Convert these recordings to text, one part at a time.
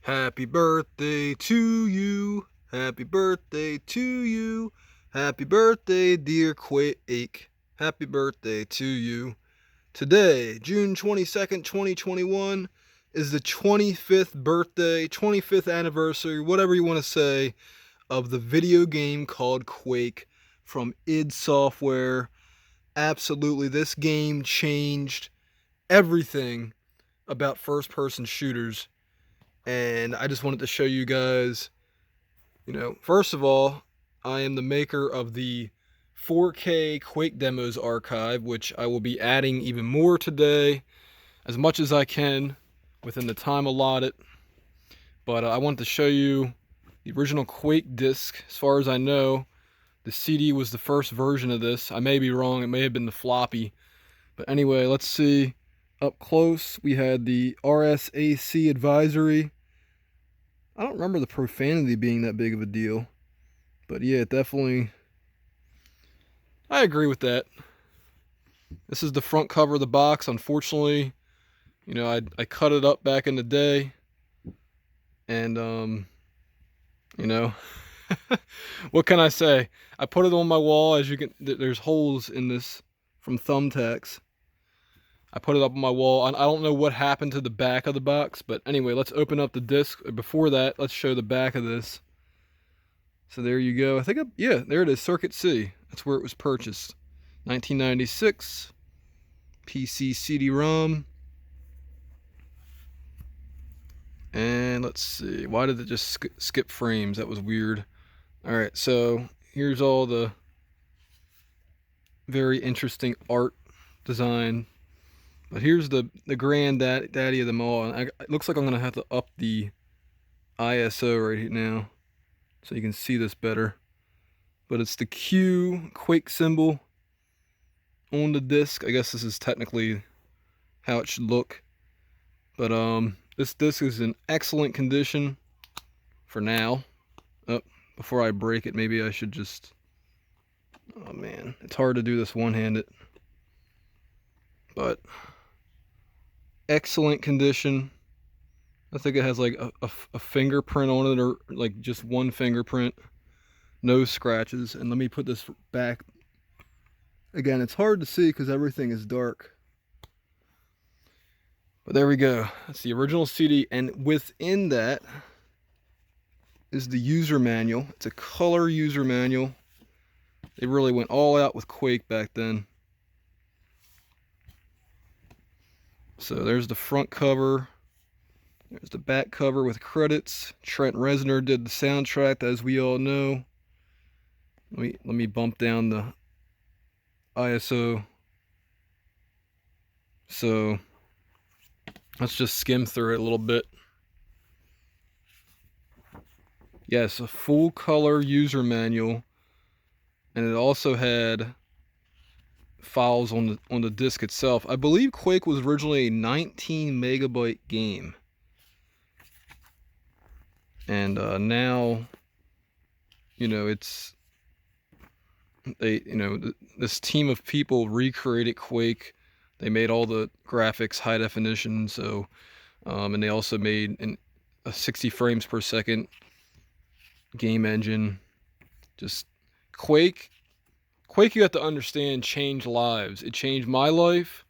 Happy birthday to you. Happy birthday to you. Happy birthday, dear Quake. Happy birthday to you. Today, June 22nd, 2021, is the 25th birthday, 25th anniversary, whatever you want to say, of the video game called Quake from id Software. Absolutely, this game changed everything about first-person shooters. And I just wanted to show you guys, first of all, I am the maker of the 4K Quake demos archive, which I will be adding even more today, as much as I can within the time allotted. But I wanted to show you the original Quake disc. As far as I know, the CD was the first version of this. I may be wrong, it may have been the floppy. But anyway, let's see. Up close, we had the RSAC advisory. I don't remember the profanity being that big of a deal. But yeah, definitely, I agree with that. This is the front cover of the box. Unfortunately, I cut it up back in the day. And, what can I say? I put it on my wall. As you can, there's holes in this from thumbtacks. I put it up on my wall. I don't know what happened to the back of the box, but anyway, let's open up the disc. Before that, let's show the back of this. So there you go. Yeah, there it is, Circuit C. That's where it was purchased. 1996, PC CD-ROM. And let's see, why did it just skip frames? That was weird. Alright, so here's all the very interesting art design. But here's the granddaddy of them all. And it looks like I'm going to have to up the ISO right now so you can see this better. But it's the Quake symbol on the disc. I guess this is technically how it should look. But this disc is in excellent condition for now. Before I break it, maybe I should just... Oh man, it's hard to do this one-handed. But excellent condition. I think it has like a fingerprint on it, or like just one fingerprint. No scratches. And let me put this back. Again, it's hard to see because everything is dark. But there we go. That's the original CD, and within that is the user manual. It's a color user manual. They really went all out with Quake back then. So there's the front cover. There's the back cover with credits. Trent Reznor did the soundtrack, as we all know. Let me bump down the ISO. So let's just skim through it a little bit. Yes, a full color user manual, and it also had files on the disc itself. I believe Quake was originally a 19 megabyte game, and now, it's this team of people recreated Quake. They made all the graphics high definition, so and they also made a 60 frames per second game engine. Just Quake, you have to understand, changed lives. It changed my life.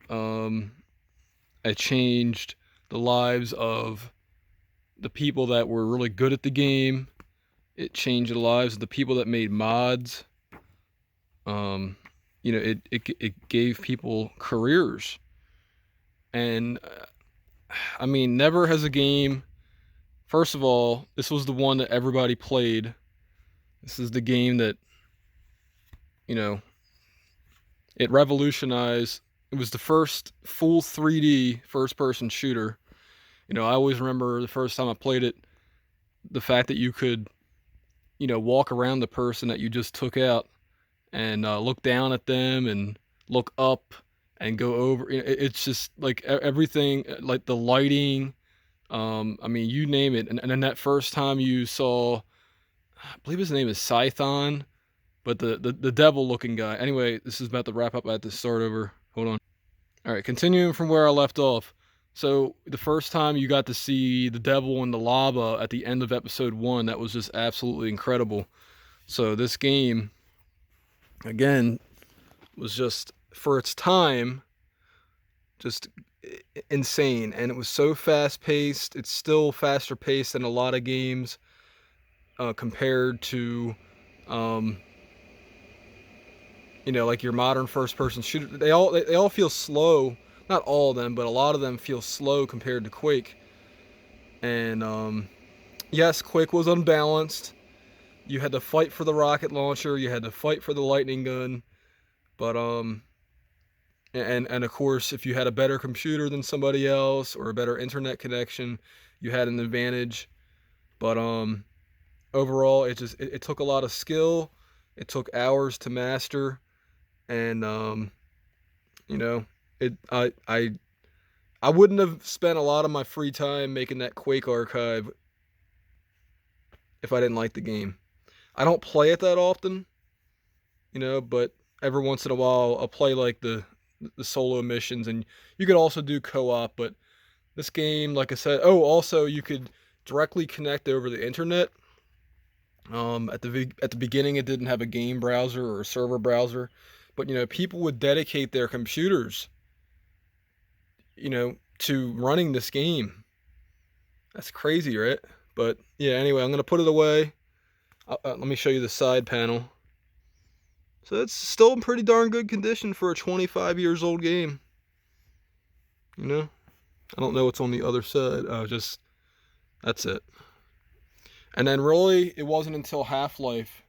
It changed the lives of the people that were really good at the game. It changed the lives of the people that made mods. It gave people careers. And I mean, never has a game... First of all, this was the one that everybody played. This is the game that, it revolutionized. It was the first full 3D first-person shooter. I always remember the first time I played it, the fact that you could, walk around the person that you just took out and look down at them and look up and go over. It's just like everything, like the lighting. I mean, you name it. And then that first time you saw, I believe his name is Scython, but the devil looking guy. Anyway, this is about to wrap up. I have to start over. Hold on. All right, continuing from where I left off. So the first time you got to see the devil in the lava at the end of episode 1, that was just absolutely incredible. So this game, again, was just, for its time, just insane. And it was so fast paced. It's still faster paced than a lot of games compared to, um, like your modern first person shooter. They all feel slow. Not all of them, but a lot of them feel slow compared to Quake. And yes, Quake was unbalanced. You had to fight for the rocket launcher. You had to fight for the lightning gun. But and of course, if you had a better computer than somebody else or a better internet connection, you had an advantage. But overall, it took a lot of skill. It took hours to master, and you know, it I wouldn't have spent a lot of my free time making that Quake archive if I didn't like the game. I don't play it that often, but every once in a while I'll play like the solo missions, and you could also do co-op. But this game, like I said, also you could directly connect over the internet. At the beginning, it didn't have a game browser or a server browser, but people would dedicate their computers, to running this game. That's crazy, right? But yeah, anyway, I'm gonna put it away. Let me show you the side panel. So it's still in pretty darn good condition for a 25 years old game. I don't know what's on the other side. That's it. And then really, it wasn't until Half-Life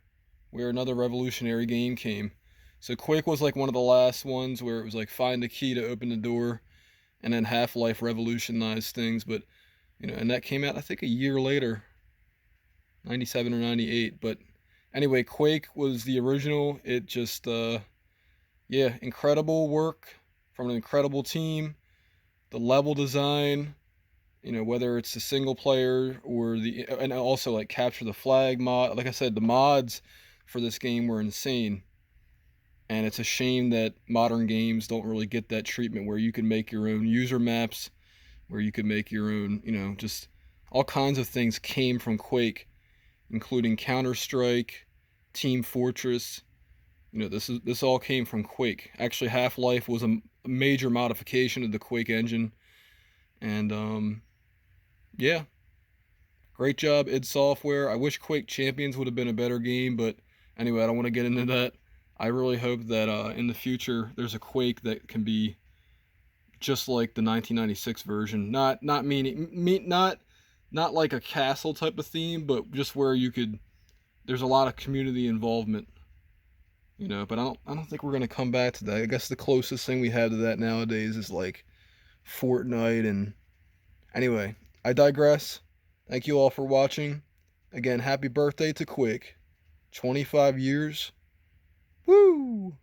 where another revolutionary game came. So Quake was like one of the last ones where it was like find the key to open the door, and then Half-Life revolutionized things. But and that came out I think a year later, 97 or 98. But anyway, Quake was the original. It just yeah, incredible work from an incredible team. The level design, whether it's the single player or and also like capture the flag mod. Like I said, the mods for this game were insane. And it's a shame that modern games don't really get that treatment where you can make your own user maps, where you can make your own, just all kinds of things came from Quake, including Counter-Strike, Team Fortress. This all came from Quake. Actually, Half-Life was a major modification of the Quake engine. And yeah, great job, id Software. I wish Quake Champions would have been a better game, but anyway, I don't want to get into that. I really hope that in the future there's a Quake that can be just like the 1996 version. Not like a castle type of theme, but just where there's a lot of community involvement. But I don't think we're gonna come back to that. I guess the closest thing we have to that nowadays is like Fortnite. And anyway, I digress. Thank you all for watching. Again, happy birthday to Quake. 25 years. Woo!